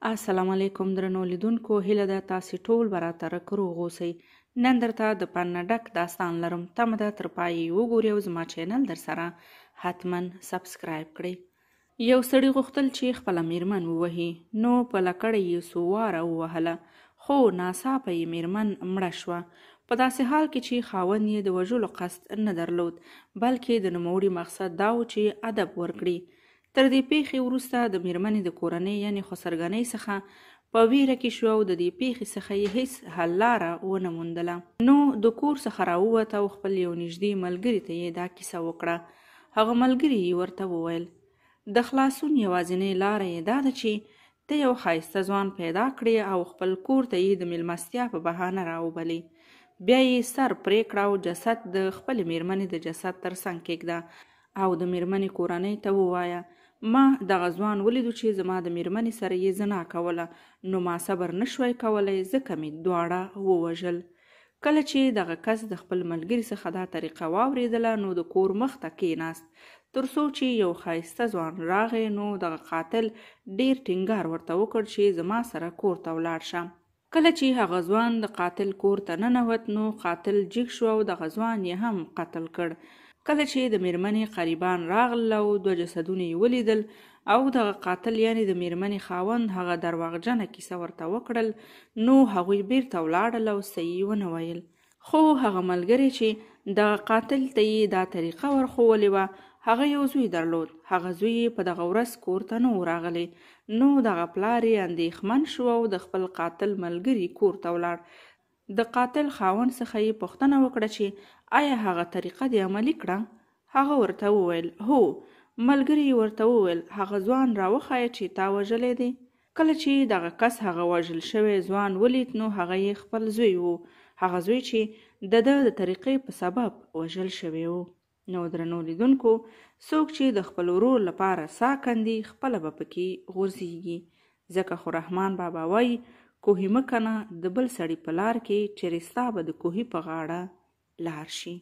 السلام علیکم درنو لیدونکو، هیله ده تاسې ټول به راته روغ اوسئ. نن درته د پند ډک داستان لرم. تمه ده تر پایه یې وګورئ او زما چینل در سره حتما سبسکرایب کړئ. یو سړي غوښتل چې خپله میرمن ووهي، نو په لکړه یې څو واره ووهله، خو ناڅاپه یې میرمن مړه شوه، په داسې حال کې چې خاوند یې د وژلو قصد نه درلود، بلکې د نوموړي مقصد دا و چې ادب ورکړي. تر دې پیښې وروسته د میرمنې د کورنۍ یعنې خسرګنۍ څخه په ویره کې شوه او د دې پیښې څخه یې هیڅ حل لاره ونه موندله. نو د کور څخه راووت او خپل یو نږدې ملګري ته یې دا کیسه وکړه. هغه ملګري یې ورته وویل د خلاصون یوازینۍ لاره یې دا ده چې ته یو ښایسته ځوان پیدا کړې او خپل کور ته یې د میلمستیا په بهانه راوبلې. بیا یې سر پرې کړه او جسد د خپلې میرمنې د جسد تر څنګ کېږده او د میرمنې کورنۍ ته ووایه ما دغه ځوان ولیدو چې زما د میرمنې سره یې زنا کوله، نو ما صبر نشوی کولی، ځکه مې دواړه ووژل. کله چې دغه کس د خپل ملګري څخه دا طریقه واورېدله نو د کور مخ ته کېناست، تر څو چې یو ښایسته ځوان راغی. نو دغه قاتل ډیر ټینګار ورته وکړ چې زما سره کور ته ولاړ شه. کله چې هغه ځوان د قاتل کور ته ننوت نو قاتل جګ شو او دغه ځوان یې هم قتل کړ. کله چې د میرمنې قریبان راغلل او دوه جسدونه یې ولیدل او دغه قاتل یعنې د میرمنې خاوند هغه درواغجنه کیسه ورته وکړل، نو هغوی بیرته ولاړل او څه یې ونه ویل. خو هغه ملګری چې دغه قاتل ته یې دا طریقه ورښولې وه، هغه یو زوی درلود. هغه زوی یې په دغه ورځ کور ته نه و راغلی، نو دغه پلار یې اندېښمن شو او د خپل قاتل ملګري کور ته ولاړ. د قاتل خاوند څخه یې پوښتنه وکړه چې آیا هغه طریقه دې عملي کړه؟ هغه ورته وویل هو. ملګري یې ورته وویل هغه ځوان راوښایه چې تا وژلی دی. کله چې دغه کس هغه وژل شوی ځوان ولید نو هغه یې خپل زوی و، هغه زوی چې د ده د طریقې په سبب وژل شوی و. نو درنو لیدونکو، څوک چې د خپل ورور لپاره سا کندي خپله به پکې غورځېږي، ځکه خو رحمان بابا وایي کوهي مه کنه د بل سړي په لار کې، چیرې ستا به د کوهي په غاړه لار شي.